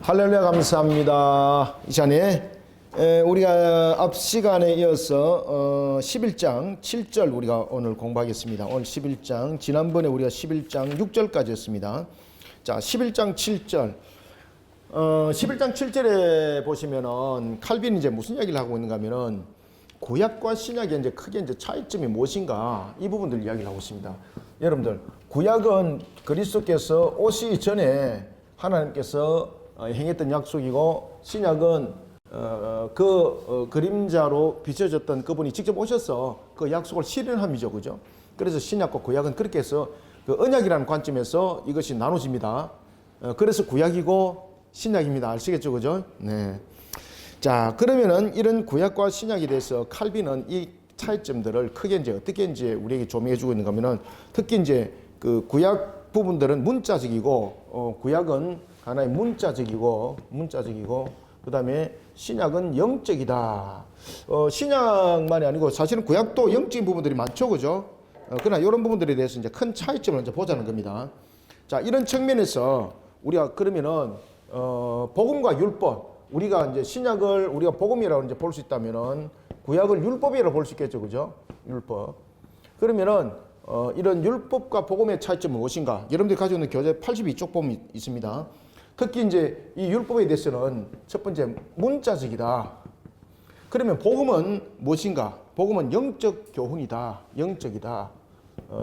할렐루야 감사합니다. 이 시간에 우리가 앞 시간에 이어서 11장 7절 우리가 오늘 공부하겠습니다. 오늘 11장 지난번에 우리가 11장 6절까지 했습니다. 자, 11장 7절 11장 7절에 보시면은 칼빈이 이제 무슨 이야기를 하고 있는가 하면은 구약과 신약의 이제 크게 이제 차이점이 무엇인가 이 부분들 이야기를 하고 있습니다. 여러분들 구약은 그리스도께서 오시기 전에 하나님께서 행했던 약속이고 신약은 그림자로 비춰졌던 그분이 직접 오셔서 그 약속을 실현함이죠, 그죠? 그래서 신약과 구약은 그렇게 해서 그 언약이라는 관점에서 이것이 나눠집니다. 그래서 구약이고 신약입니다. 아시겠죠, 그죠? 네. 자, 그러면은 이런 구약과 신약에 대해서 칼빈은 이 차이점들을 크게 이제 어떻게 이제 우리에게 조명해 주고 있는가 하면은 특히 이제 그 구약 부분들은 문자적이고 구약은 하나의 문자적이고 그다음에 신약은 영적이다. 신약만이 아니고 사실은 구약도 영적인 부분들이 많죠, 그죠? 그러나 이런 부분들에 대해서 이제 큰 차이점을 이제 보자는 겁니다. 자, 이런 측면에서 우리가 그러면은 복음과 율법, 우리가 이제 신약을 우리가 복음이라고 이제 볼 수 있다면은 구약을 율법이라고 볼 수 있겠죠, 그죠? 율법. 그러면은 이런 율법과 복음의 차이점은 무엇인가? 여러분들이 가지고 있는 교재 82쪽 보면 있습니다. 특히 이제 이 율법에 대해서는 첫 번째 문자적이다. 그러면 복음은 무엇인가? 복음은 영적 교훈이다. 영적이다.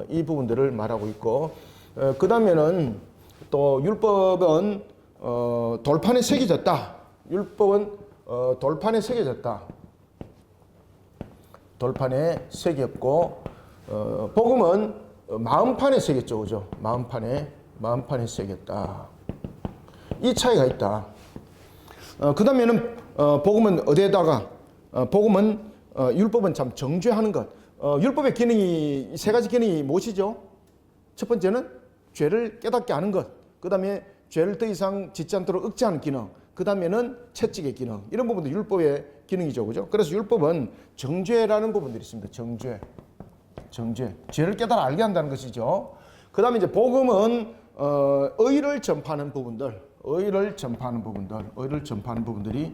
이 부분들을 말하고 있고, 그 다음에는 또 율법은 돌판에 새겨졌다. 율법은 돌판에 새겨졌다. 돌판에 새겼고, 복음은 마음판에 새겼죠, 그죠? 마음판에 새겼다. 이 차이가 있다. 그 다음에는 복음은 어디에다가 복음은 율법은 참 정죄하는 것. 율법의 기능이 세 가지 기능이 무엇이죠? 첫 번째는 죄를 깨닫게 하는 것. 그 다음에 죄를 더 이상 짓지 않도록 억제하는 기능. 그 다음에는 채찍의 기능. 이런 부분도 율법의 기능이죠, 그죠? 그래서 율법은 정죄라는 부분들이 있습니다. 정죄. 죄를 깨달아 알게 한다는 것이죠. 그 다음에 이제 복음은 의를 전파하는 부분들. 의를 전파하는 부분들이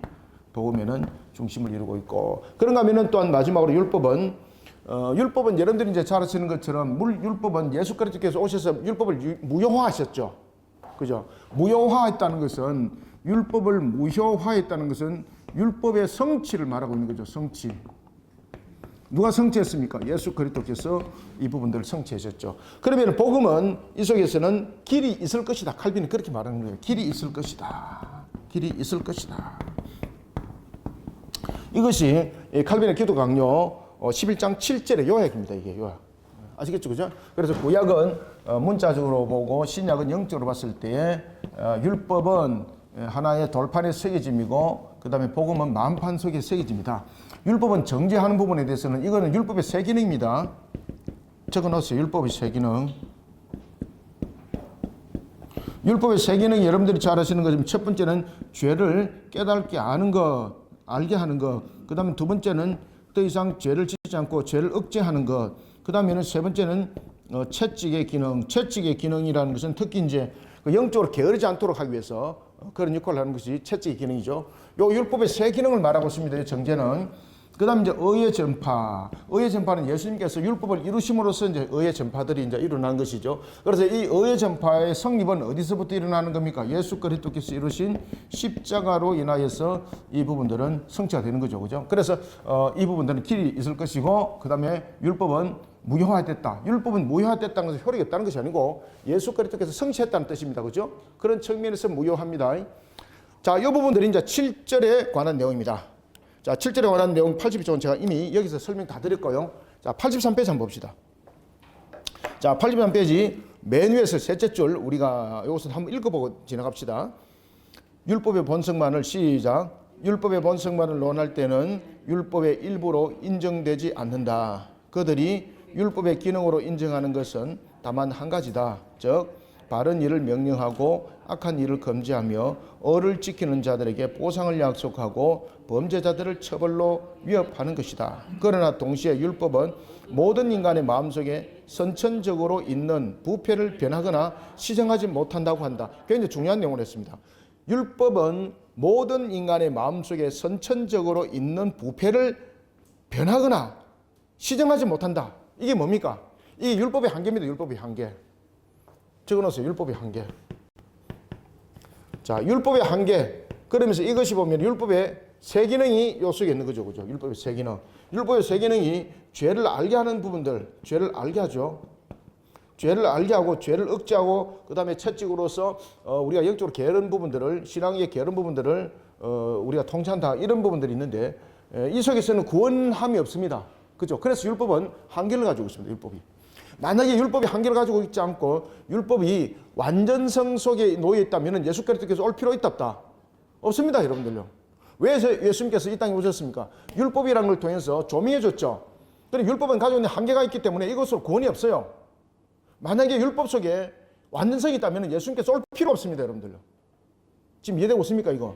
복음에는 중심을 이루고 있고, 그런가 하면은 또한 마지막으로 율법은 여러분들이 이제 잘 아시는 것처럼 율법은 예수 그리스도께서 오셔서 율법을 무효화하셨죠. 그죠? 무효화했다는 것은 율법을 무효화했다는 것은 율법의 성취를 말하고 있는 거죠. 성취. 누가 성취했습니까? 예수 그리스도께서 이 부분들을 성취하셨죠. 그러면 복음은 이 속에서는 길이 있을 것이다. 칼빈이 그렇게 말하는 거예요. 길이 있을 것이다. 이것이 칼빈의 기도 강요 11장 7절의 요약입니다. 이게 요약. 아시겠죠? 그죠? 그래서 구약은 문자적으로 보고 신약은 영적으로 봤을 때에 율법은 하나의 돌판의 새겨짐이고, 그 다음에 복음은 마음판 속에 새겨집니다. 율법은 정죄하는 부분에 대해서는 이거는 율법의 세 기능입니다. 적어놓으세요. 율법의 세 기능. 율법의 세 기능이 여러분들이 잘 아시는 것이면 첫 번째는 죄를 깨닫게 아는 것, 알게 하는 것. 그 다음에 두 번째는 더 이상 죄를 짓지 않고 죄를 억제하는 것. 그 다음에는 세 번째는 채찍의 기능. 채찍의 기능이라는 것은 특히 이제 영적으로 게으르지 않도록 하기 위해서 그런 역할을 하는 것이 채찍의 기능이죠. 요 율법의 세 기능을 말하고 있습니다. 이 정죄는. 그 다음에 이제 의의 전파. 의의 전파는 예수님께서 율법을 이루심으로써 이제 의의 전파들이 이제 일어난 것이죠. 그래서 이 의의 전파의 성립은 어디서부터 일어나는 겁니까? 예수 그리스도께서 이루신 십자가로 인하여서 이 부분들은 성취가 되는 거죠. 그죠? 그래서 이 부분들은 길이 있을 것이고, 그 다음에 율법은 무효화됐다. 율법은 무효화됐다는 것은 효력이 없다는 것이 아니고 예수 그리스도께서 성취했다는 뜻입니다. 그죠? 그런 측면에서 무효합니다. 자, 이 부분들이 이제 7절에 관한 내용입니다. 자, 7절에 관한 내용 82쪽은 제가 이미 여기서 설명 다 드렸고요. 자, 83페이지 한번 봅시다. 자, 83페이지 맨 위에서 셋째 줄 우리가 이것을 한번 읽어보고 지나갑시다. 율법의 본성만을 시작. 율법의 본성만을 논할 때는 율법의 일부로 인정되지 않는다. 그들이 율법의 기능으로 인정하는 것은 다만 한 가지다. 즉 바른 일을 명령하고 악한 일을 금지하며 의를 지키는 자들에게 보상을 약속하고 범죄자들을 처벌로 위협하는 것이다. 그러나 동시에 율법은 모든 인간의 마음속에 선천적으로 있는 부패를 변하거나 시정하지 못한다고 한다. 굉장히 중요한 내용을 했습니다. 율법은 모든 인간의 마음속에 선천적으로 있는 부패를 변하거나 시정하지 못한다. 이게 뭡니까? 이 율법의 한계입니다. 율법의 한계. 적어놓으세요. 율법의 한계. 자, 율법의 한계. 그러면서 이것이 보면 율법의 세 기능이 요 속에 있는 거죠. 그죠? 율법의 세 기능. 율법의 세 기능이 죄를 알게 하는 부분들, 죄를 알게 하죠. 죄를 알게 하고, 죄를 억제하고, 그 다음에 채찍으로서 우리가 영적으로 게으른 부분들을, 신앙의 게으른 부분들을 우리가 통치한다. 이런 부분들이 있는데, 이 속에서는 구원함이 없습니다. 그죠? 그래서 율법은 한계를 가지고 있습니다. 율법이. 만약에 율법이 한계를 가지고 있지 않고 율법이 완전성 속에 놓여 있다면 예수 그리스도께서 올 필요 있다 없다? 없습니다. 여러분들요. 왜 예수님께서 이 땅에 오셨습니까? 율법이라는 걸 통해서 조명해 줬죠. 그런데 율법은 가지고 있는 한계가 있기 때문에 이것으로 구원이 없어요. 만약에 율법 속에 완전성이 있다면 예수님께서 올 필요 없습니다. 여러분들요. 지금 이해되고 있습니까 이거?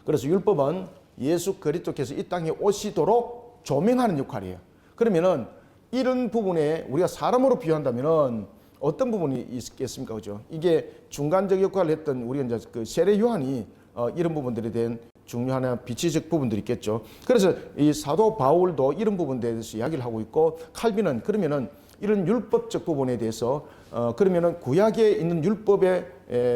그래서 율법은 예수 그리스도께서 이 땅에 오시도록 조명하는 역할이에요. 그러면은 이런 부분에 우리가 사람으로 비유한다면은 어떤 부분이 있겠습니까? 그죠? 이게 중간적 역할을 했던 우리가 이제 그 세례 요한이 이런 부분들에 대한 중요한 비치적 부분들이 있겠죠. 그래서 이 사도 바울도 이런 부분에 대해서 이야기를 하고 있고, 칼빈은 그러면은 이런 율법적 부분에 대해서 그러면은 구약에 있는 율법의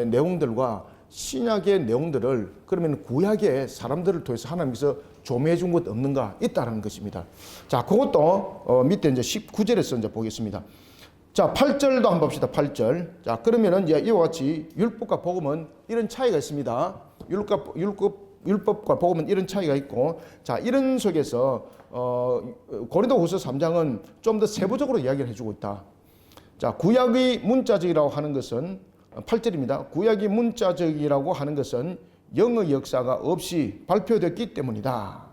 내용들과 신약의 내용들을 그러면 구약의 사람들을 통해서 하나님께서 조명해 준 것 없는가? 있다라는 것입니다. 자, 그것도 밑에 이제 19절에서 이제 보겠습니다. 자, 8절도 한번 봅시다. 8절. 자, 그러면은 이제 이와 같이 율법과 복음은 이런 차이가 있습니다. 율법과 복음은 이런 차이가 있고, 자, 이런 속에서 고린도후서 3장은 좀 더 세부적으로 이야기를 해주고 있다. 자, 구약의 문자적이라고 하는 것은 8절입니다. 구약이 문자적이라고 하는 것은 영의 역사가 없이 발표됐기 때문이다.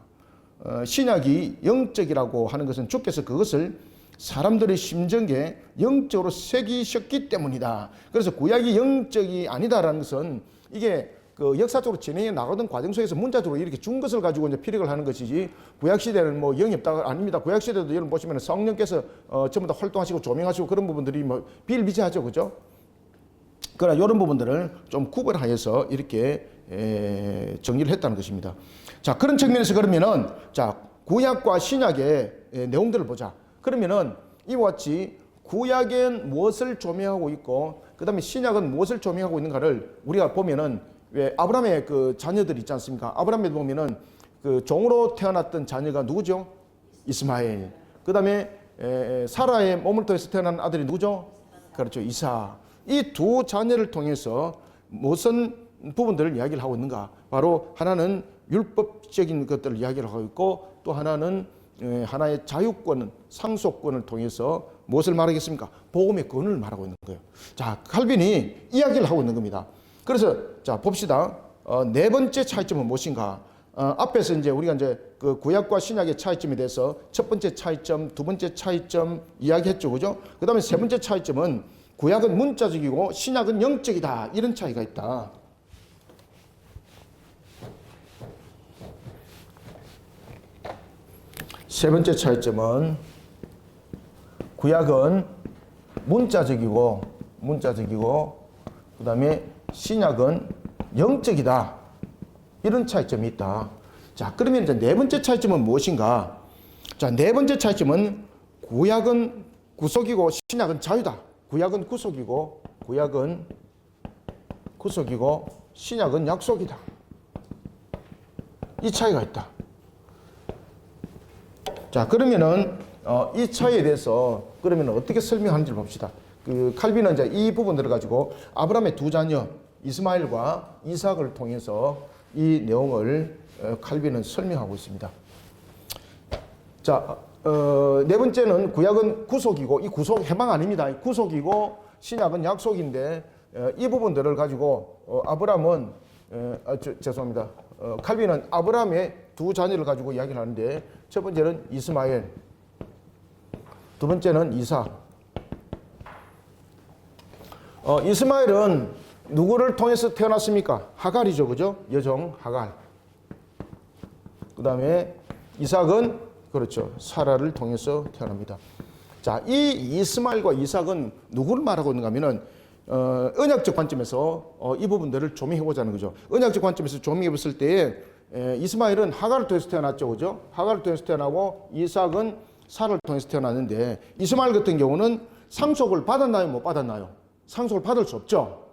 신약이 영적이라고 하는 것은 주께서 그것을 사람들의 심정에 영적으로 새기셨기 때문이다. 그래서 구약이 영적이 아니다라는 것은 이게 그 역사적으로 진행해 나가던 과정 속에서 문자적으로 이렇게 준 것을 가지고 이제 피력을 하는 것이지, 구약 시대는 뭐 영이 없다가 아닙니다. 구약 시대도 여러분 보시면 성령께서 전부 다 활동하시고 조명하시고 그런 부분들이 뭐 비일비재하죠, 그죠? 그러나 이런 부분들을 좀 구분하여서 이렇게 정리를 했다는 것입니다. 자, 그런 측면에서 그러면은 자, 구약과 신약의 내용들을 보자. 그러면은 이와 같이 구약은 무엇을 조명하고 있고, 그 다음에 신약은 무엇을 조명하고 있는가를 우리가 보면은, 왜 아브라함의 그 자녀들 있지 않습니까? 아브라함에 보면은 그 종으로 태어났던 자녀가 누구죠? 이스마엘. 그 다음에 사라의 몸을 통해서 태어난 아들이 누구죠? 그렇죠, 이삭. 이 두 자녀를 통해서 무슨 부분들을 이야기를 하고 있는가? 바로 하나는 율법적인 것들을 이야기를 하고 있고, 또 하나는 하나의 자유권, 상속권을 통해서 무엇을 말하겠습니까? 복음의 권을 말하고 있는 거예요. 자, 칼빈이 이야기를 하고 있는 겁니다. 그래서 자, 봅시다. 네 번째 차이점은 무엇인가? 앞에서 이제 우리가 이제 그 구약과 신약의 차이점에 대해서 첫 번째 차이점, 두 번째 차이점 이야기했죠, 그죠? 그 다음에 세 번째 차이점은 구약은 문자적이고 신약은 영적이다. 이런 차이가 있다. 세 번째 차이점은 구약은 문자적이고 그 다음에 신약은 영적이다. 이런 차이점이 있다. 자, 그러면 이제 네 번째 차이점은 무엇인가? 자, 네 번째 차이점은 구약은 구속이고 신약은 자유다. 구약은 구속이고 신약은 약속이다. 이 차이가 있다. 자, 그러면은 이 차이에 대해서 그러면 어떻게 설명하는지를 봅시다. 그 칼빈은 이제 이 부분들을 가지고 아브라함의 두 자녀 이스마엘과 이삭을 통해서 이 내용을 칼빈은 설명하고 있습니다. 자, 네 번째는 구약은 구속이고, 이 구속 해방 아닙니다. 구속이고 신약은 약속인데, 이 부분들을 가지고 아브라함은 죄송합니다. 칼빈은 아브라함의 두 자녀를 가지고 이야기를 하는데, 첫 번째는 이스마엘, 두 번째는 이삭. 이스마엘은 누구를 통해서 태어났습니까? 하갈이죠, 그죠? 여종 하갈. 그 다음에 이삭은 그렇죠, 사라를 통해서 태어납니다. 자, 이 이스마엘과 이삭은 누구를 말하고 있는가 하면은 언약적 관점에서 이 부분들을 조명해 보자는 거죠. 언약적 관점에서 조명해 봤을 때에 이스마엘은 하갈을 통해서 태어났죠, 그죠? 하갈을 통해서 태어나고 이삭은 사라를 통해서 태어났는데 이스마엘 같은 경우는 상속을 받았나요, 못 받았나요? 상속을 받을 수 없죠.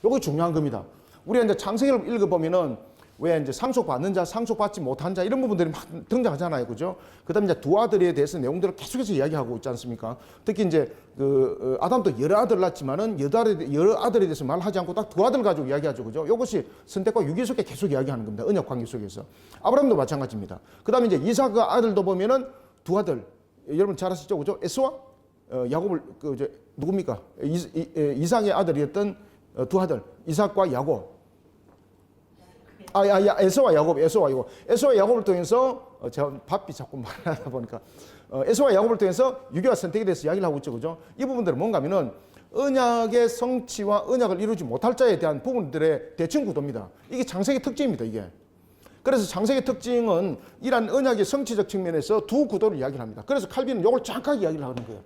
이거 중요한 겁니다. 우리가 이제 창세기를 읽어보면은 왜 이제 상속받는 자, 상속받지 못한 자 이런 부분들이 막 등장하잖아요, 그죠? 그다음에 이제 두 아들에 대해서 내용들을 계속해서 이야기하고 있지 않습니까? 특히 이제 아담도 여러 아들 낳았지만은 여러 아들에 대해서 말하지 않고 딱 두 아들 가지고 이야기하죠, 그죠? 이것이 선택과 유기 속에 계속 이야기하는 겁니다. 언약 관계 속에서. 아브라함도 마찬가지입니다. 그다음에 이제 이삭 아들도 보면은 두 아들, 여러분 잘 아시죠, 그죠? 에서와 야곱을 누굽니까? 이삭의 아들이었던 두 아들, 이삭과 야곱. 에서와 야곱. 에서와 야곱을 통해서 제가 바삐 자꾸 말하다 보니까 에서와 야곱을 통해서 유교와 선택에 대해서 이야기를 하고 있죠, 그죠? 이 부분들은 뭔가 하면은 언약의 성취와 언약을 이루지 못할 자에 대한 부분들의 대칭 구도입니다. 이게 창세기 특징입니다, 이게. 그래서 창세기 특징은 이러한 언약의 성취적 측면에서 두 구도를 이야기를 합니다. 그래서 칼빈은 이걸 정확하게 이야기를 하는 거예요.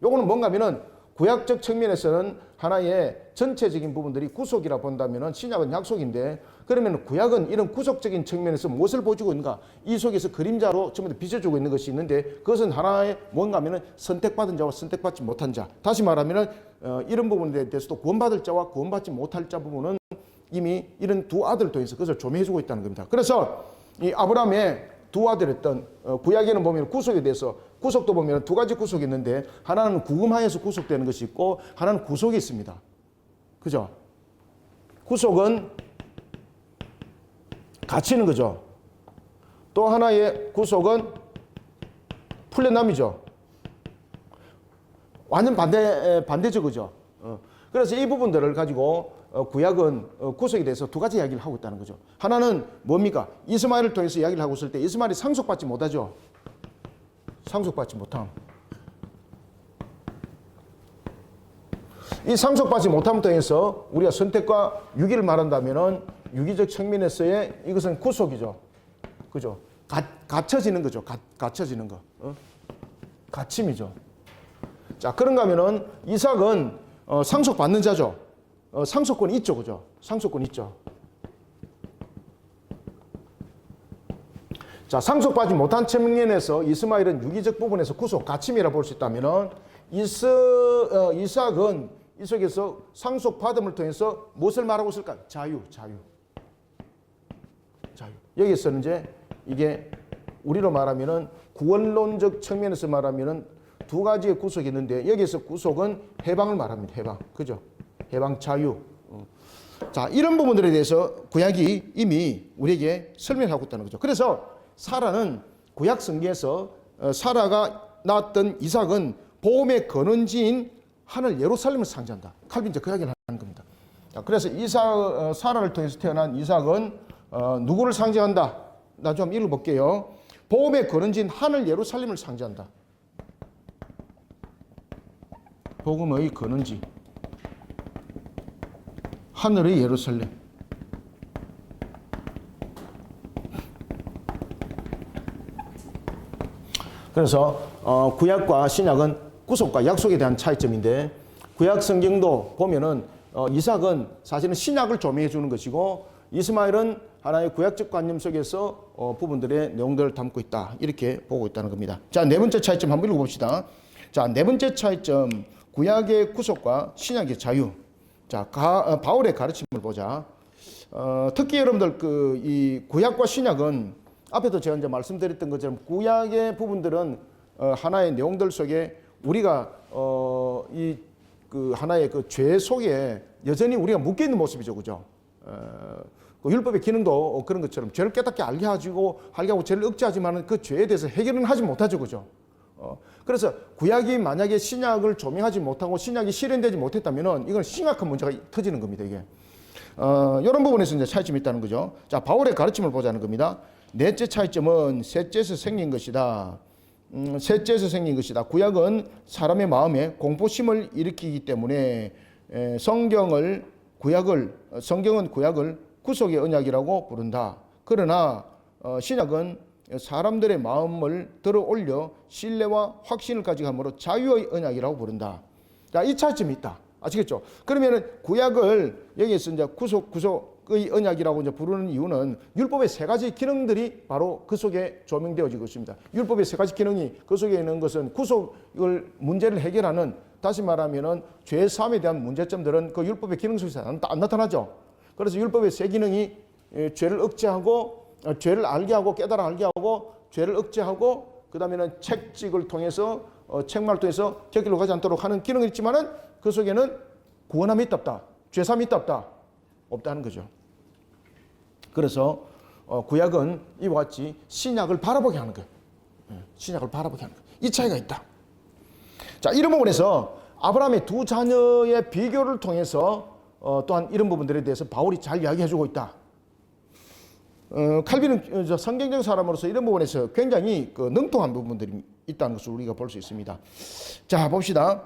요거는 뭔가 하면은 구약적 측면에서는 하나의 전체적인 부분들이 구속이라 본다면은 신약은 약속인데 그러면 구약은 이런 구속적인 측면에서 무엇을 보여주고 있는가? 이 속에서 그림자로 전부 다 비춰주고 있는 것이 있는데 그것은 하나의 뭔가 하면은 선택받은 자와 선택받지 못한 자. 다시 말하면은 이런 부분에 대해서도 구원받을 자와 구원받지 못할 자 부분은 이미 이런 두 아들을 통해서 그것을 조명해주고 있다는 겁니다. 그래서 이 아브라함의 두 아들이었던 구약에는 보면 구속에 대해서 구속도 보면 두 가지 구속이 있는데 하나는 구금하여서 구속되는 것이 있고 하나는 구속이 있습니다. 그죠? 구속은 갇히는 거죠. 또 하나의 구속은 풀려남이죠. 완전 반대죠, 그죠? 그래서 이 부분들을 가지고 구약은 구속에 대해서 두 가지 이야기를 하고 있다는 거죠. 하나는 뭡니까? 이스마엘을 통해서 이야기를 하고 있을 때 이스마엘이 상속받지 못하죠. 상속받지 못함. 이 상속받지 못함을 통해서 우리가 선택과 유기를 말한다면은 유기적 측면에서의 이것은 구속이죠. 그죠? 갇혀지는 거죠. 갇혀지는 거. 갇힘이죠. 자, 그런가 하면은 이삭은 상속받는 자죠. 상속권이 있죠, 그죠? 상속권이 있죠. 자, 상속받지 못한 측면에서 이스마엘은 유기적 부분에서 구속, 갇힘이라 볼 수 있다면은 이삭은 이 속에서 상속받음을 통해서 무엇을 말하고 있을까요? 자유. 여기서는 이제 이게 우리로 말하면은 구원론적 측면에서 말하면은 두 가지의 구속이 있는데 여기서 구속은 해방을 말합니다. 해방. 그죠? 해방, 자유. 자, 이런 부분들에 대해서 구약이 이미 우리에게 설명하고 있다는 거죠. 그래서 사라는 구약 성경에서 사라가 낳았던 이삭은 복음의 근원지인 하늘 예루살렘을 상징한다. 칼빈이 그 이야기를 하는 겁니다. 자, 그래서 사라를 통해서 태어난 이삭은 누구를 상징한다? 나 좀 읽어볼게요. 복음의 근원지인 하늘 예루살렘을 상징한다. 복음의 근원지. 하늘의 예루살렘. 그래서 구약과 신약은 구속과 약속에 대한 차이점인데 구약 성경도 보면은 이삭은 사실은 신약을 조명해 주는 것이고 이스마엘은 하나의 구약적 관념 속에서 부분들의 내용들을 담고 있다. 이렇게 보고 있다는 겁니다. 자, 네 번째 차이점 한번 읽어봅시다. 자, 네 번째 차이점 구약의 구속과 신약의 자유. 자, 바울의 가르침을 보자. 특히 여러분들 이 구약과 신약은 앞에도 제가 이제 말씀드렸던 것처럼 구약의 부분들은 하나의 내용들 속에 우리가 하나의 그 죄 속에 여전히 우리가 묶여 있는 모습이죠, 그죠? 그 율법의 기능도 그런 것처럼 죄를 깨닫게 알게 하고 죄를 억제하지만은 그 죄에 대해서 해결은 하지 못하죠, 그죠? 그래서 구약이 만약에 신약을 조명하지 못하고 신약이 실현되지 못했다면은 이건 심각한 문제가 터지는 겁니다, 이게. 이런 부분에서 이제 차이점이 있다는 거죠. 자, 바울의 가르침을 보자는 겁니다. 넷째 차이점은 셋째에서 생긴 것이다. 셋째에서 생긴 것이다. 구약은 사람의 마음에 공포심을 일으키기 때문에 성경은 구약을 구속의 언약이라고 부른다. 그러나 신약은 사람들의 마음을 들어 올려 신뢰와 확신을 가지고 함으로 자유의 언약이라고 부른다. 자, 이 차이점이 있다. 아시겠죠? 그러면은 구약을 여기에서 이제 구속의 언약이라고 이제 부르는 이유는 율법의 세 가지 기능들이 바로 그 속에 조명되어지고 있습니다. 율법의 세 가지 기능이 그 속에 있는 것은 구속을 문제를 해결하는, 다시 말하면은 죄 사함에 대한 문제점들은 그 율법의 기능 속에서 안 나타나죠. 그래서 율법의 세 기능이 죄를 억제하고, 죄를 알게 하고, 깨달아 알게 하고, 죄를 억제하고, 그 다음에는 책직을 통해서 책망을 통해서 격길로 가지 않도록 하는 기능이 있지만은 그 속에는 구원함이 있다 없다, 죄사함이 있다 없다, 없다는 거죠. 그래서 구약은 이와 같이 신약을 바라보게 하는 거예요. 신약을 바라보게 하는 거예요. 이 차이가 있다. 자, 이런 부분에서 아브라함의 두 자녀의 비교를 통해서 또한 이런 부분들에 대해서 바울이 잘 이야기해주고 있다. 칼빈은 성경적 사람으로서 이런 부분에서 굉장히 능통한 부분들이 있다는 것을 우리가 볼 수 있습니다. 자, 봅시다.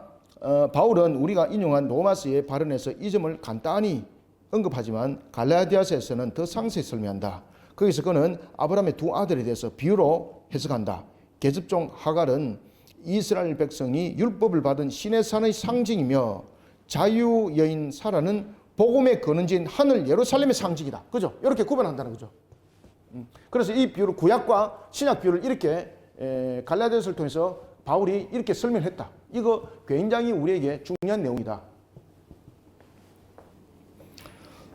바울은 우리가 인용한 로마서의 발언에서 이 점을 간단히 언급하지만 갈라디아서에서는 더 상세히 설명한다. 거기서 그는 아브라함의 두 아들에 대해서 비유로 해석한다. 계집종 하갈은 이스라엘 백성이 율법을 받은 신의 산의 상징이며 자유 여인 사라는 복음의 근원지인 하늘 예루살렘의 상징이다. 그죠? 이렇게 구분한다는 거죠. 그래서 이 비유를, 구약과 신약 비유를 이렇게 갈라디아서를 통해서 바울이 이렇게 설명했다. 이거 굉장히 우리에게 중요한 내용이다.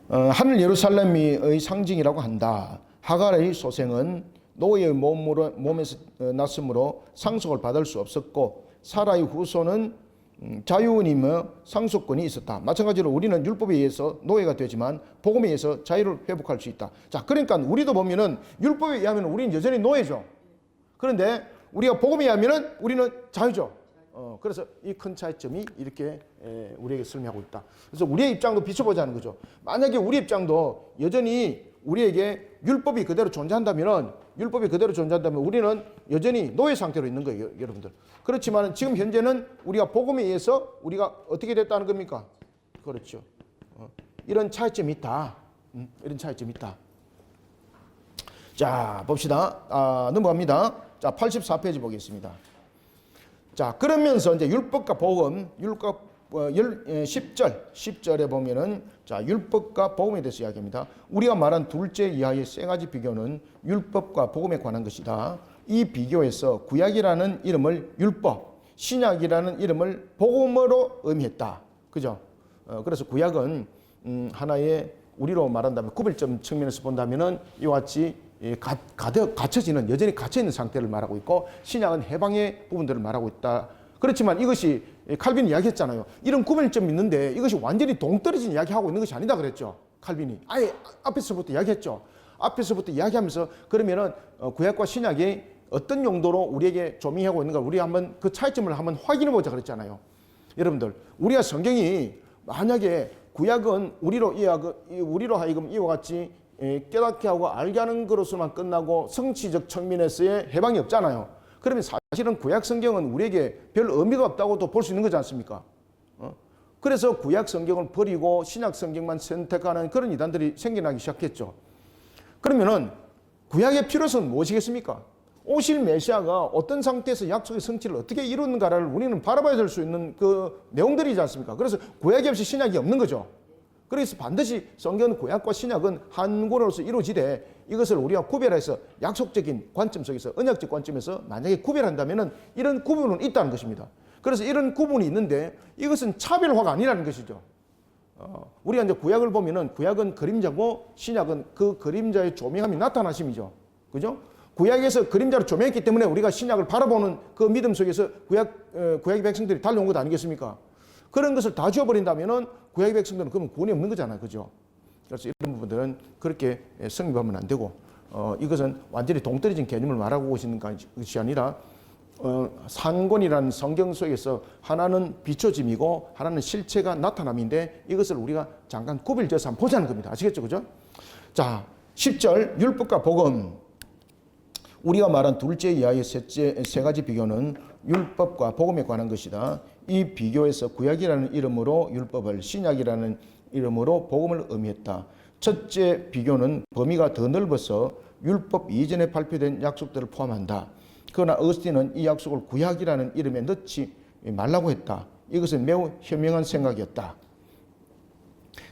하늘 예루살렘의 상징이라고 한다. 하갈의 소생은 노예의 몸에서 났으므로 상속을 받을 수 없었고, 사라의 후손은 자유인이며 상속권이 있었다. 마찬가지로 우리는 율법에 의해서 노예가 되지만 복음에 의해서 자유를 회복할 수 있다. 자, 그러니까 우리도 보면은 율법에 의하면 우리는 여전히 노예죠. 그런데 우리가 복음에 의하면은 우리는 자유죠. 그래서 이 큰 차이점이 이렇게 우리에게 설명하고 있다. 그래서 우리의 입장도 비춰보자는 거죠. 만약에 우리 입장도 여전히 우리에게 율법이 그대로 존재한다면 우리는 여전히 노예 상태로 있는 거예요, 여러분들. 그렇지만 지금 현재는 우리가 복음에 의해서 우리가 어떻게 됐다는 겁니까? 그렇죠. 이런 차이점이 있다. 이런 차이점이 있다. 자, 봅시다. 넘어갑니다. 자, 84페이지 보겠습니다. 자, 그러면서 이제 율법과 복음, 10절에 보면은, 자, 율법과 복음에 대해서 이야기합니다. 우리가 말한 둘째 이하의 세 가지 비교는 율법과 복음에 관한 것이다. 이 비교에서 구약이라는 이름을 율법, 신약이라는 이름을 복음으로 의미했다. 그죠? 그래서 구약은 하나의, 우리로 말한다면 구별점 측면에서 본다면은 이와 같이 갇혀지는, 여전히 갇혀있는 상태를 말하고 있고, 신약은 해방의 부분들을 말하고 있다. 그렇지만 이것이 칼빈이 이야기했잖아요. 이런 구별점이 있는데 이것이 완전히 동떨어진 이야기하고 있는 것이 아니다 그랬죠. 칼빈이 아예 앞에서부터 이야기했죠. 앞에서부터 이야기하면서 그러면은 구약과 신약이 어떤 용도로 우리에게 조명하고 있는가, 우리 한번 그 차이점을 한번 확인해 보자 그랬잖아요. 여러분들, 우리가 성경이 만약에 구약은 우리로 하여금 이와 같이 깨닫게 하고 알게 하는 것으로만 끝나고 성취적 측면에서의 해방이 없잖아요. 그러면 사실은 구약 성경은 우리에게 별 의미가 없다고도 볼 수 있는 거지 않습니까? 그래서 구약 성경을 버리고 신약 성경만 선택하는 그런 이단들이 생겨나기 시작했죠. 그러면은 구약의 필요성은 무엇이겠습니까? 오실 메시아가 어떤 상태에서 약속의 성취를 어떻게 이루는가를 우리는 바라봐야 될 수 있는 그 내용들이지 않습니까? 그래서 구약이 없이 신약이 없는 거죠. 그래서 반드시 성경 구약과 신약은 한 권으로서 이루어지되 이것을 우리가 구별해서 약속적인 관점 속에서, 언약적 관점에서 만약에 구별한다면 이런 구분은 있다는 것입니다. 그래서 이런 구분이 있는데 이것은 차별화가 아니라는 것이죠. 우리가 이제 구약을 보면은 구약은 그림자고 신약은 그 그림자의 조명함이 나타나심이죠. 그죠? 구약에서 그림자로 조명했기 때문에 우리가 신약을 바라보는 그 믿음 속에서 구약의 백성들이 달려온 것 아니겠습니까? 그런 것을 다 지워버린다면은 구약의 백성들은 그러면 구원이 없는 거잖아요. 그죠? 그래서 이런 부분들은 그렇게 성립하면 안 되고, 이것은 완전히 동떨어진 개념을 말하고 계시는 것이 아니라, 상권이라는 성경 속에서 하나는 비춰짐이고 하나는 실체가 나타남인데 이것을 우리가 잠깐 구별져서 한번 보자는 겁니다. 아시겠죠? 그죠? 자, 10절 율법과 복음. 우리가 말한 둘째 이하의 세 가지 비교는 율법과 복음에 관한 것이다. 이 비교에서 구약이라는 이름으로 율법을, 신약이라는 이름으로 복음을 의미했다. 첫째 비교는 범위가 더 넓어서 율법 이전에 발표된 약속들을 포함한다. 그러나 어거스틴은 이 약속을 구약이라는 이름에 넣지 말라고 했다. 이것은 매우 현명한 생각이었다.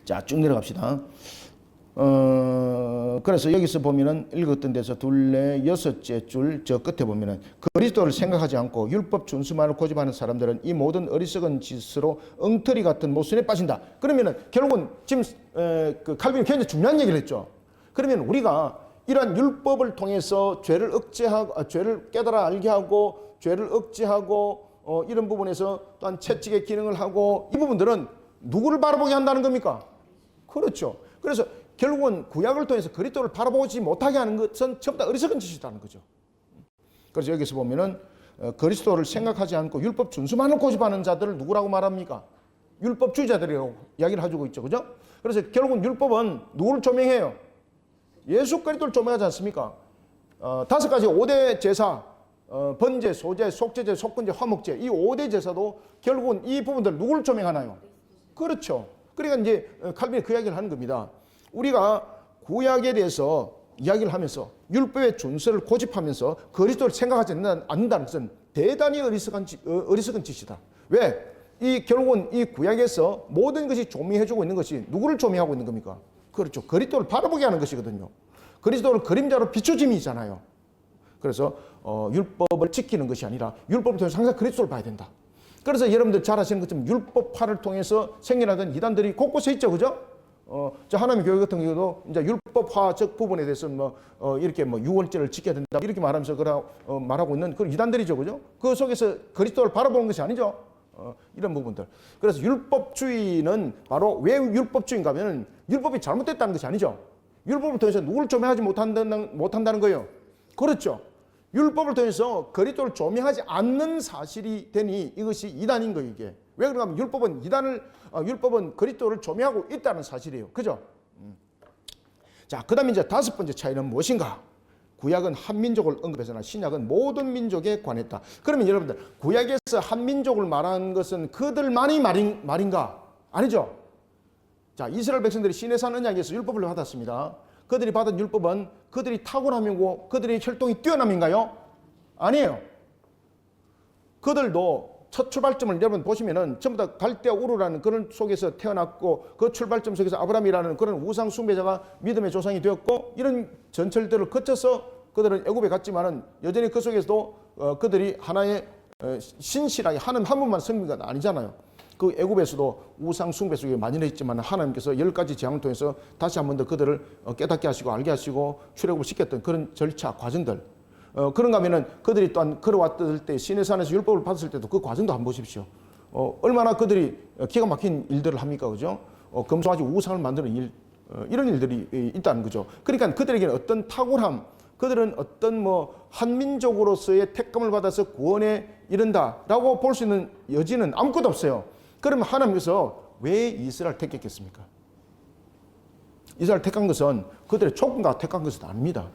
자, 쭉 내려갑시다. 그래서 여기서 보면은 읽었던 데서 둘레 여섯째 줄 저 끝에 보면은 그리스도를 생각하지 않고 율법 준수만을 고집하는 사람들은 이 모든 어리석은 짓으로 엉터리 같은 모순에 빠진다. 그러면은 결국은 지금 그 칼빈이 굉장히 중요한 얘기를 했죠. 그러면 우리가 이러한 율법을 통해서 죄를 억제하고 죄를 깨달아 알게 하고 죄를 억제하고 이런 부분에서 또한 채찍의 기능을 하고 이 부분들은 누구를 바라보게 한다는 겁니까? 그렇죠. 그래서 결국은 구약을 통해서 그리스도를 바라보지 못하게 하는 것은 전부 다 어리석은 짓이라는 거죠. 그래서 여기서 보면은 그리스도를 생각하지 않고 율법 준수만을 고집하는 자들을 누구라고 말합니까? 율법주의자들이라고 이야기를 해주고 있죠. 그죠? 그래서 결국은 율법은 누구를 조명해요? 예수 그리스도를 조명하지 않습니까? 5가지 5대 제사, 번제, 소제, 속죄제, 속건제, 화목제 이 5대 제사도 결국은 이 부분들 누구를 조명하나요? 그렇죠. 그러니까 이제 칼빈이 그 이야기를 하는 겁니다. 우리가 구약에 대해서 이야기를 하면서 율법의 준수를 고집하면서 그리스도를 생각하지 않는다는 것은 대단히 어리석은 짓이다. 왜? 이 결국은 이 구약에서 모든 것이 조미해주고 있는 것이 누구를 조미하고 있는 겁니까? 그렇죠. 그리스도를 바라보게 하는 것이거든요. 그리스도를 그림자로 비춰짐이잖아요. 그래서 율법을 지키는 것이 아니라 율법을 통해서 항상 그리스도를 봐야 된다. 그래서 여러분들 잘 아시는 것처럼 율법화를 통해서 생겨나던 이단들이 곳곳에 있죠. 그죠? 저 하나님의 교회 같은 경우도 이제 율법화적 부분에 대해서는 이렇게 유월절을 지켜야 된다 이렇게 말하면서 말하고 있는 그런 이단들이죠. 그죠? 그 속에서 그리스도를 바라보는 것이 아니죠. 이런 부분들. 그래서 율법주의는 바로 왜 율법주의인가 하면 율법이 잘못됐다는 것이 아니죠. 율법을 통해서 누구를 조명하지 못한다는 거예요. 그렇죠. 율법을 통해서 그리스도를 조명하지 않는 사실이 되니 이것이 이단인 거예요. 이게. 왜 그런가 하면 율법은 그리스도를 조명하고 있다는 사실이에요. 그죠? 자, 그 다음에 이제 5번째 차이는 무엇인가? 구약은 한 민족을 언급했으나 신약은 모든 민족에 관했다. 그러면 여러분들 구약에서 한 민족을 말하는 것은 그들만이 말인가? 아니죠. 자, 이스라엘 백성들이 시내산 언약에서 율법을 받았습니다. 그들이 받은 율법은 그들이 탁월함이고 그들의 혈통이 뛰어남인가요? 아니에요. 그들도 첫 출발점을 여러분 보시면은 전부 다 갈대아 우르라는 그런 속에서 태어났고 그 출발점 속에서 아브라함이라는 그런 우상 숭배자가 믿음의 조상이 되었고 이런 전철들을 거쳐서 그들은 애굽에 갔지만은 여전히 그 속에서도 그들이 하나의 신실하게 하나님 한 분만 섬긴 건 아니잖아요. 그 애굽에서도 우상 숭배 속에 만연해 있지만 하나님께서 10가지 재앙을 통해서 다시 한 번 더 그들을 깨닫게 하시고 알게 하시고 출애굽을 시켰던 그런 절차 과정들 그런가 하면은 그들이 또한 걸어왔을 때 시내산에서 율법을 받았을 때도 그 과정도 한번 보십시오. 얼마나 그들이 기가 막힌 일들을 합니까? 그죠? 금송아지 우상을 만드는 일 이런 일들이 있다는 거죠. 그러니까 그들에게는 어떤 탁월함 그들은 어떤 한민족으로서의 택감을 받아서 구원에 이른다라고 볼 수 있는 여지는 아무것도 없어요. 그러면 하나님께서 왜 이스라엘 택했겠습니까? 이스라엘 택한 것은 그들의 조건과 택한 것은 아닙니다.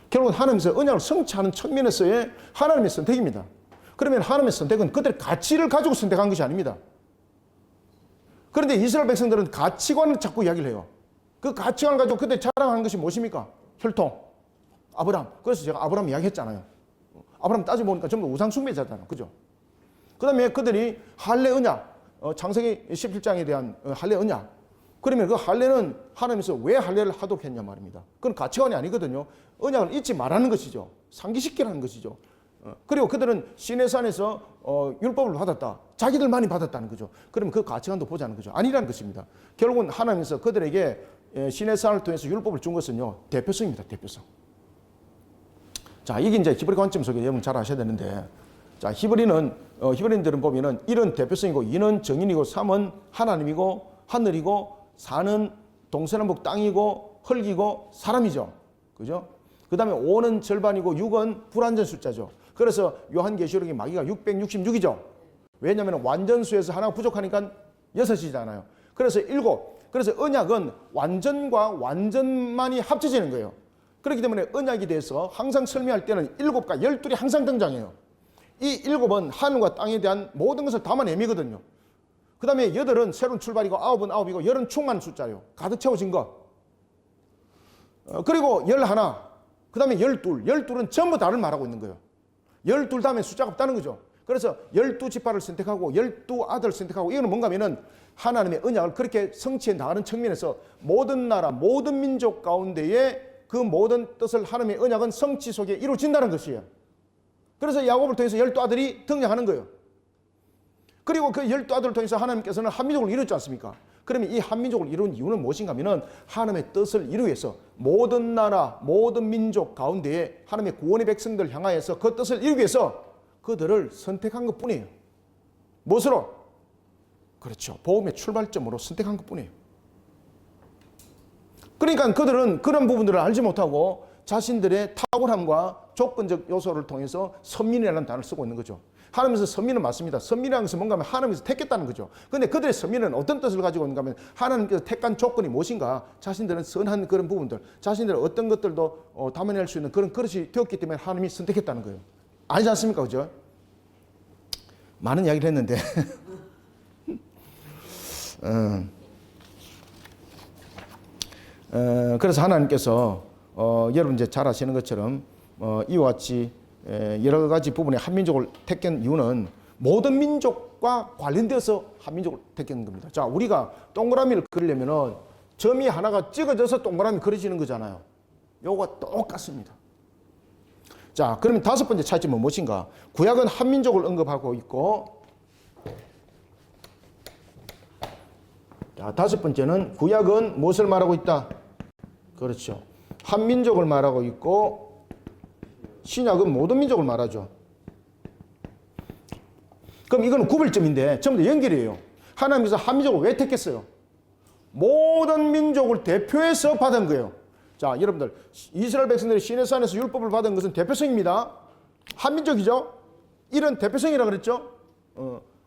결국은 하나님께서 언약을 성취하는 측면에서의 하나님의 선택입니다. 그러면 하나님의 선택은 그들의 가치를 가지고 선택한 것이 아닙니다. 그런데 이스라엘 백성들은 가치관을 자꾸 이야기를 해요. 그 가치관을 가지고 그들이 자랑하는 것이 무엇입니까? 혈통, 아브라함. 그래서 제가 아브라함 이야기했잖아요. 아브라함 따져보니까 전부 우상 숭배자잖아요. 그죠? 그 다음에 그들이 할례 언약, 창세기 17장에 대한 할례 언약. 그러면 그 할례는 하나님께서 왜 할례를 하도록 했냐 말입니다. 그건 가치관이 아니거든요. 언약을 잊지 말라는 것이죠. 상기시키라는 것이죠. 그리고 그들은 시내산에서 율법을 받았다. 자기들만이 받았다는 거죠. 그러면 그 가치관도 보자는 거죠. 아니라는 것입니다. 결국은 하나님께서 그들에게 시내산을 통해서 율법을 준 것은요. 대표성입니다. 대표성. 자, 이게 이제 히브리 관점 속에 여러분 잘 아셔야 되는데 자, 히브리인들은 보면은 1은 대표성이고 2는 정인이고 3은 하나님이고 하늘이고 4는 동서남북 땅이고 흙이고 사람이죠. 그죠? 그 다음에 5는 절반이고 6은 불완전 숫자죠. 그래서 요한계시록의 마귀가 666이죠. 왜냐하면 완전수에서 하나가 부족하니까 6이잖아요. 그래서 7. 그래서 언약은 완전과 완전만이 합쳐지는 거예요. 그렇기 때문에 언약에 대해서 항상 설명할 때는 7과 12이 항상 등장해요. 이 7은 하늘과 땅에 대한 모든 것을 담아내미거든요. 그 다음에 8은 새로운 출발이고 9은 9이고 10은 충만한 숫자예요. 가득 채워진 것. 그리고 11, 그 다음에 12. 12은 전부 다를 말하고 있는 거예요. 12 다음에 숫자가 없다는 거죠. 그래서 12지파를 선택하고 12아들을 선택하고 이거는 뭔가 하면은 하나님의 언약을 그렇게 성취해 나가는 측면에서 모든 나라, 모든 민족 가운데에 그 모든 뜻을 하나님의 언약은 성취 속에 이루어진다는 것이에요. 그래서 야곱을 통해서 12아들이 등장하는 거예요. 그리고 그 12아들을 통해서 하나님께서는 한민족을 이뤘지 않습니까? 그러면 이 한민족을 이룬 이유는 무엇인가 하면은 하나님의 뜻을 이루기 위해서 모든 나라, 모든 민족 가운데에 하나님의 구원의 백성들을 향하여서 그 뜻을 이루기 위해서 그들을 선택한 것뿐이에요. 무엇으로? 그렇죠. 복음의 출발점으로 선택한 것뿐이에요. 그러니까 그들은 그런 부분들을 알지 못하고 자신들의 탁월함과 조건적 요소를 통해서 선민이라는 단어를 쓰고 있는 거죠. 하나님께서 선민은 맞습니다. 선민이라는 것은 뭔가 하면 하나님께서 택했다는 거죠. 그런데 그들의 선민은 어떤 뜻을 가지고 있는가 하면 하나님께서 택한 조건이 무엇인가? 자신들은 선한 그런 부분들, 자신들은 어떤 것들도 담아낼 수 있는 그런 그릇이 되었기 때문에 하나님이 선택했다는 거예요. 아니지 않습니까? 그죠? 많은 이야기를 했는데 그래서 하나님께서 여러분 이제 잘 아시는 것처럼 이와 같이 여러 가지 부분에 한민족을 택한 이유는 모든 민족과 관련되어서 한민족을 택한 겁니다. 자, 우리가 동그라미를 그리려면은 점이 하나가 찍어져서 동그라미 그려지는 거잖아요. 요거가 똑같습니다. 자, 그러면 다섯 번째 차이점은 무엇인가? 구약은 한민족을 언급하고 있고, 자, 다섯 번째는 구약은 무엇을 말하고 있다? 그렇죠. 한민족을 말하고 있고, 신약은 모든 민족을 말하죠. 그럼 이거는 구별점인데 전부 다 연결이에요. 하나님께서 한민족을 왜 택했어요? 모든 민족을 대표해서 받은 거예요. 자, 여러분들 이스라엘 백성들이 시내산에서 율법을 받은 것은 대표성입니다. 한민족이죠. 이런 대표성이라고 그랬죠.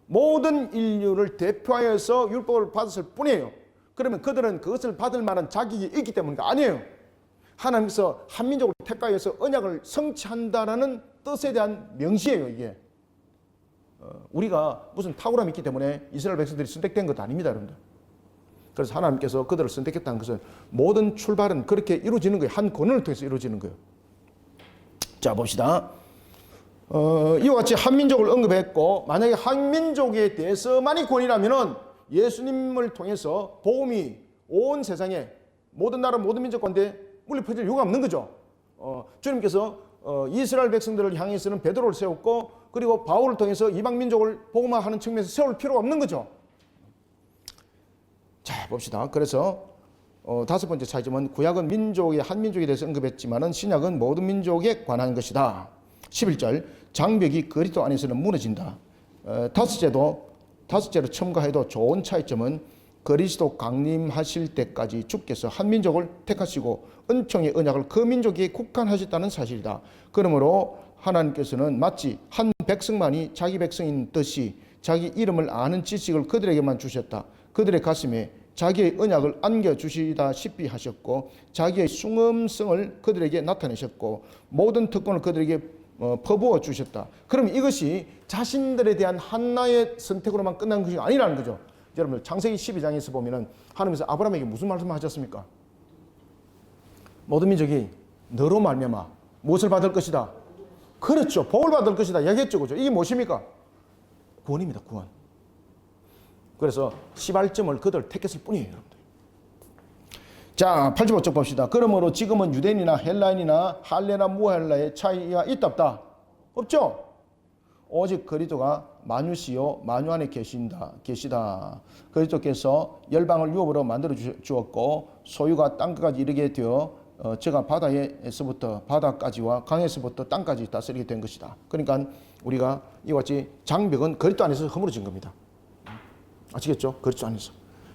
모든 인류를 대표하여서 율법을 받았을 뿐이에요. 그러면 그들은 그것을 받을 만한 자격이 있기 때문인가? 아니에요. 하나님께서 한민족을 택하여서 언약을 성취한다라는 뜻에 대한 명시예요. 이게 우리가 무슨 탁월함이 있기 때문에 이스라엘 백성들이 선택된 것도 아닙니다, 여러분들. 그래서 하나님께서 그들을 선택했다는 것은 모든 출발은 그렇게 이루어지는 거예요. 한 권을 통해서 이루어지는 거예요. 자, 봅시다. 이와 같이 한민족을 언급했고, 만약에 한민족에 대해서만이 권이라면은 예수님을 통해서 복음이 온 세상에 모든 나라 모든 민족 가운데 물리 퍼질 이유가 없는 거죠. 주님께서 이스라엘 백성들을 향해서는 베드로를 세웠고, 그리고 바울을 통해서 이방 민족을 복음화하는 측면에서 세울 필요가 없는 거죠. 자, 봅시다. 그래서 다섯 번째 차이점은 구약은 민족의 한민족에 대해서 언급했지만은 신약은 모든 민족에 관한 것이다. 11절 장벽이 그리스도 안에서는 무너진다. 다섯째로 첨가해도 좋은 차이점은 그리스도 강림하실 때까지 주께서 한민족을 택하시고 은총의 언약을 그 민족에 국한하셨다는 사실이다. 그러므로 하나님께서는 마치 한 백성만이 자기 백성인 듯이 자기 이름을 아는 지식을 그들에게만 주셨다. 그들의 가슴에 자기의 언약을 안겨주시다시피 하셨고 자기의 숭엄성을 그들에게 나타내셨고 모든 특권을 그들에게 퍼부어 주셨다. 그럼 이것이 자신들에 대한 하나의 선택으로만 끝난 것이 아니라는 거죠. 여러분 창세기 12장에서 보면은 하나님께서 아브라함에게 무슨 말씀을 하셨습니까? 모든 민족이 너로 말미암아 무엇을 받을 것이다? 그렇죠. 복을 받을 것이다. 얘기했죠. 그죠? 이게 무엇입니까? 구원입니다. 구원. 그래서 시발점을 그들 택했을 뿐이에요. 여러분들. 자, 85쪽 봅시다. 그러므로 지금은 유대인이나 헬라인이나 할례나 무할례의 차이가 있다 없다? 없죠. 오직 그리스도가 만유시요 만유 안에 계시다. 그리스도께서 열방을 유업으로 만들어 주었고 소유가 땅까지 이르게 되어 제가 바다에서부터 바다까지와 강에서부터 땅까지 다스리게 된 것이다. 그러니까 우리가 이와 같이 장벽은 그리스도 안에서 허물어진 겁니다. 아시겠죠? 그리스도 안에서.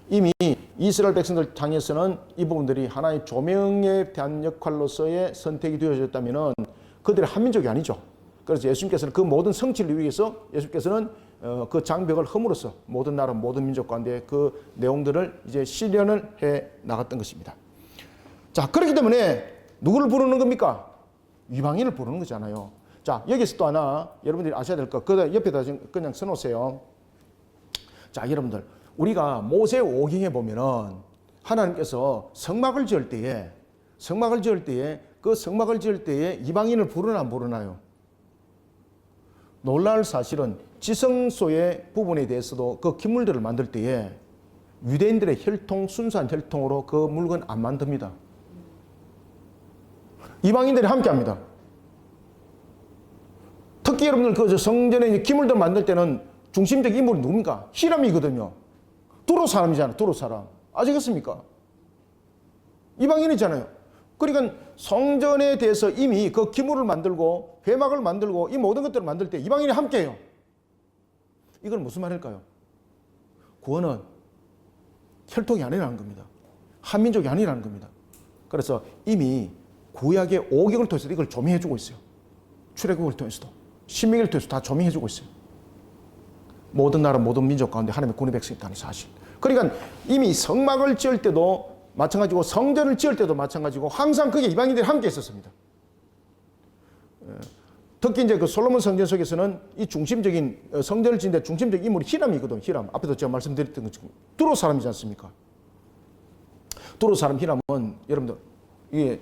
이미 이스라엘 백성들 향해서는 이 부분들이 하나의 조명에 대한 역할로서의 선택이 되어졌다면 그들의 한민족이 아니죠. 그래서 예수님께서는 그 모든 성취를 이루기 위해서 예수님께서는 그 장벽을 허물어서 모든 나라 모든 민족 가운데 그 내용들을 이제 실현을 해 나갔던 것입니다. 자, 그렇기 때문에 누구를 부르는 겁니까? 이방인을 부르는 거잖아요. 자, 여기서 또 하나 여러분들이 아셔야 될 것, 그 옆에다 그냥 써놓으세요. 자, 여러분들 우리가 모세 오경에 보면은 하나님께서 성막을 지을 때에 그 성막을 지을 때에 이방인을 부르나 안 부르나요? 놀랄 사실은 지성소의 부분에 대해서도 그 기물들을 만들 때에 유대인들의 혈통, 순수한 혈통으로 그 물건 안 만듭니다. 이방인들이 함께 합니다. 특히 여러분들 그 성전에 기물들 만들 때는 중심적 인물이 누굽니까? 히람이거든요. 두로 사람이잖아요. 두로 사람. 아시겠습니까? 이방인이잖아요. 그러니까 성전에 대해서 이미 그 기물을 만들고 회막을 만들고 이 모든 것들을 만들 때 이방인이 함께해요. 이건 무슨 말일까요? 구원은 혈통이 아니라는 겁니다. 한민족이 아니라는 겁니다. 그래서 이미 구약의 오격을 통해서 이걸 조명해주고 있어요. 출애굽을 통해서도 신명기를 통해서 다 조명해주고 있어요. 모든 나라 모든 민족 가운데 하나님의 군의 백성이 있다는 사실. 그러니까 이미 성막을 지을 때도 마찬가지고 성전을 지을 때도 마찬가지고 항상 그게 이방인들이 함께 있었습니다. 특히 이제 그 솔로몬 성전 속에서는 이 중심적인 성전을 짓는데 중심적 인물이 히람이거든. 히람. 앞에도 제가 말씀드렸던 것처럼 두로 사람이지 않습니까? 두로 사람 히람은 여러분들 이게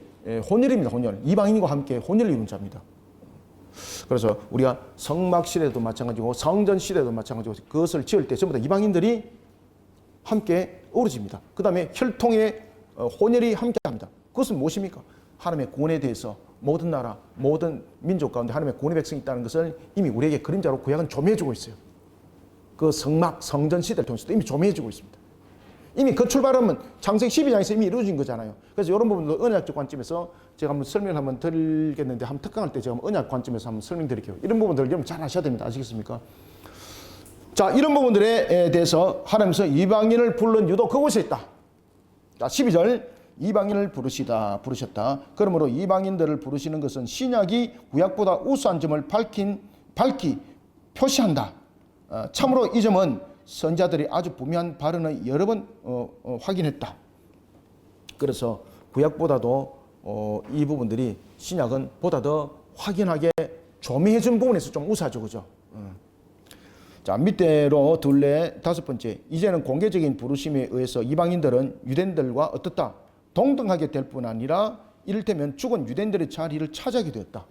혼혈입니다. 혼혈. 이방인과 함께 혼혈을 이룬 자입니다. 그래서 우리가 성막 시대도 마찬가지고 성전 시대도 마찬가지고 그것을 지을 때 전부 다 이방인들이 함께 어우러집니다. 그 다음에 혈통의 혼혈이 함께합니다. 그것은 무엇입니까? 하나님의 구원에 대해서 모든 나라, 모든 민족 가운데 하나님의 구원의 백성이 있다는 것을 이미 우리에게 그림자로 구약은 조명해주고 있어요. 그 성막, 성전 시대를 통해서도 이미 조명해주고 있습니다. 이미 그 출발은 창세기 12장에서 이미 이루어진 거잖아요. 그래서 이런 부분도 언약적 관점에서 제가 한번 설명을 한번 드리겠는데 한번 특강할 때 제가 언약 관점에서 한번 설명드릴게요. 이런 부분들을 여러분 잘 아셔야 됩니다. 아시겠습니까? 자, 이런 부분들에 대해서 하나님께서 이방인을 부른 이유도 그곳에 있다. 자, 12절 이방인을 부르셨다. 그러므로 이방인들을 부르시는 것은 신약이 구약보다 우수한 점을 밝히 표시한다. 참으로 이 점은 선자들이 아주 분명한 발언을 여러 번 확인했다. 그래서 구약보다도 이 부분들이 신약은 보다 더 확인하게 조명해 준 부분에서 좀 우수하죠. 그죠? 자, 밑으로 둘레 다섯 번째. 이제는 공개적인 부르심에 의해서 이방인들은 유대인들과 어떻다? 동등하게 될 뿐 아니라 이를테면 죽은 유대인들의 자리를 차지하게 되었다.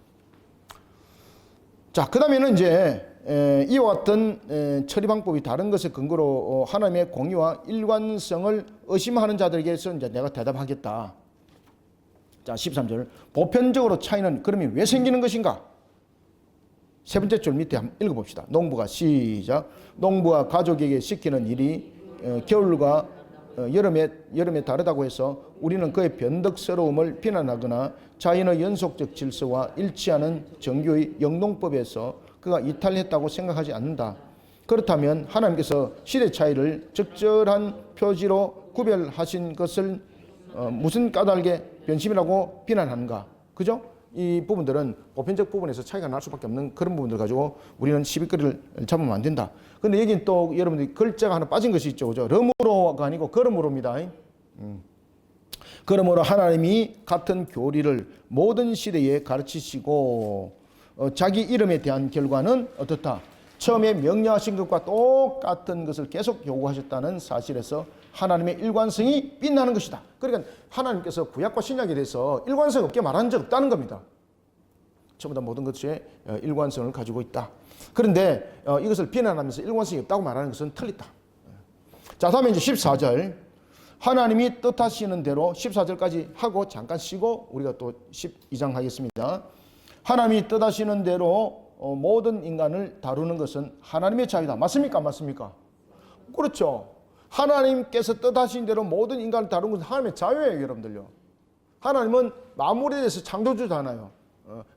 자, 그 다음에는 이제 이와 같은 처리 방법이 다른 것을 근거로 하나님의 공의와 일관성을 의심하는 자들에게서 이제 내가 대답하겠다. 자, 13절. 보편적으로 차이는 그러면 왜 생기는 것인가? 세 번째 줄 밑에 한번 읽어봅시다. 농부가 시작. 농부가 가족에게 시키는 일이 겨울과 여름에 다르다고 해서 우리는 그의 변덕스러움을 비난하거나 자연의 연속적 질서와 일치하는 정교의 영농법에서 그가 이탈했다고 생각하지 않는다. 그렇다면 하나님께서 시대 차이를 적절한 표지로 구별하신 것을 무슨 까닭의 변심이라고 비난하는가? 그죠? 이 부분들은 보편적 부분에서 차이가 날 수밖에 없는 그런 부분들 가지고 우리는 시비거리를 잡으면 안 된다. 근데 여긴 또 여러분들이 글자가 하나 빠진 것이 있죠. 그죠? 름으로가 아니고 걸음으로입니다. 그러므로 하나님이 같은 교리를 모든 시대에 가르치시고 자기 이름에 대한 결과는 어떻다? 처음에 명령하신 것과 똑같은 것을 계속 요구하셨다는 사실에서 하나님의 일관성이 빛나는 것이다. 그러니까 하나님께서 구약과 신약에 대해서 일관성 없게 말한 적 없다는 겁니다. 전부 다 모든 것에 일관성을 가지고 있다. 그런데 이것을 비난하면서 일관성이 없다고 말하는 것은 틀리다. 자, 다음에 이제 14절. 하나님이 뜻하시는 대로 14절까지 하고 잠깐 쉬고 우리가 또 12장 하겠습니다. 하나님이 뜻하시는 대로 모든 인간을 다루는 것은 하나님의 자유다. 맞습니까? 안 맞습니까? 그렇죠. 하나님께서 뜻하신 대로 모든 인간을 다루는 것은 하나님의 자유예요, 여러분들요. 하나님은 만물에 대해서 창조주잖아요.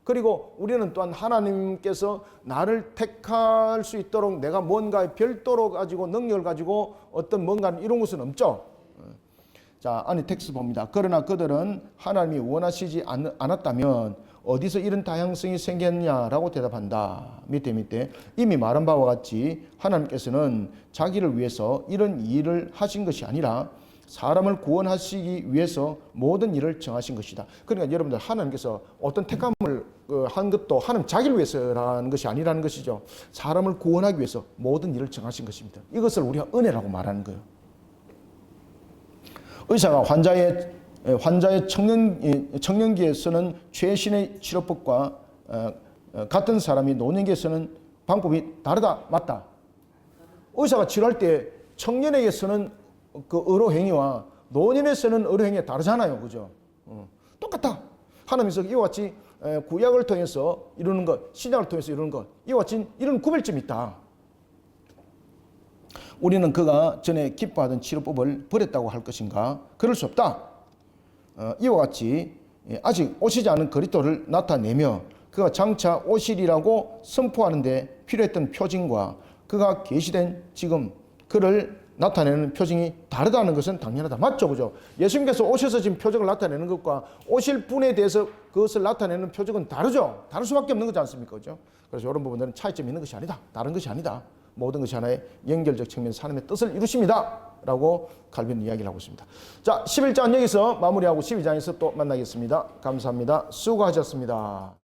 그리고 우리는 또한 하나님께서 나를 택할 수 있도록 내가 뭔가 별도로 가지고 능력을 가지고 어떤 뭔가를 이룬 것은 없죠. 자, 안에 텍스트 봅니다. 그러나 그들은 하나님이 원하시지 않았다면 어디서 이런 다양성이 생겼냐라고 대답한다. 밑에 이미 말한 바와 같이 하나님께서는 자기를 위해서 이런 일을 하신 것이 아니라 사람을 구원하시기 위해서 모든 일을 정하신 것이다. 그러니까 여러분들 하나님께서 어떤 택함을 한 것도 하나님 자기를 위해서라는 것이 아니라는 것이죠. 사람을 구원하기 위해서 모든 일을 정하신 것입니다. 이것을 우리가 은혜라고 말하는 거예요. 의사가 환자의 청년기에 서는 최신의 치료법과 같은 사람이 노년기에 서는 방법이 다르다, 맞다. 의사가 치료할 때 청년에게 쓰는 그 의료 행위와 노년에 쓰는 의료 행위가 다르잖아요, 그죠? 똑같다. 하나님께서 이와 같이 구약을 통해서 이루는 것, 신약을 통해서 이루는 것, 이와 같이 이런 구별점이 있다. 우리는 그가 전에 기뻐하던 치료법을 버렸다고 할 것인가? 그럴 수 없다. 이와 같이 아직 오시지 않은 그리스도를 나타내며 그가 장차 오시리라고 선포하는 데 필요했던 표징과 그가 계시된 지금 그를 나타내는 표징이 다르다는 것은 당연하다. 맞죠? 그죠? 예수님께서 오셔서 지금 표적을 나타내는 것과 오실 분에 대해서 그것을 나타내는 표적은 다르죠? 다를 수밖에 없는 거지 않습니까? 그죠? 그래서 이런 부분들은 차이점이 있는 것이 아니다. 다른 것이 아니다. 모든 것이 하나의 연결적 측면에서 하나님의 뜻을 이루십니다. 라고 칼빈은 이야기를 하고 있습니다. 자, 11장 여기서 마무리하고 12장에서 또 만나겠습니다. 감사합니다. 수고하셨습니다.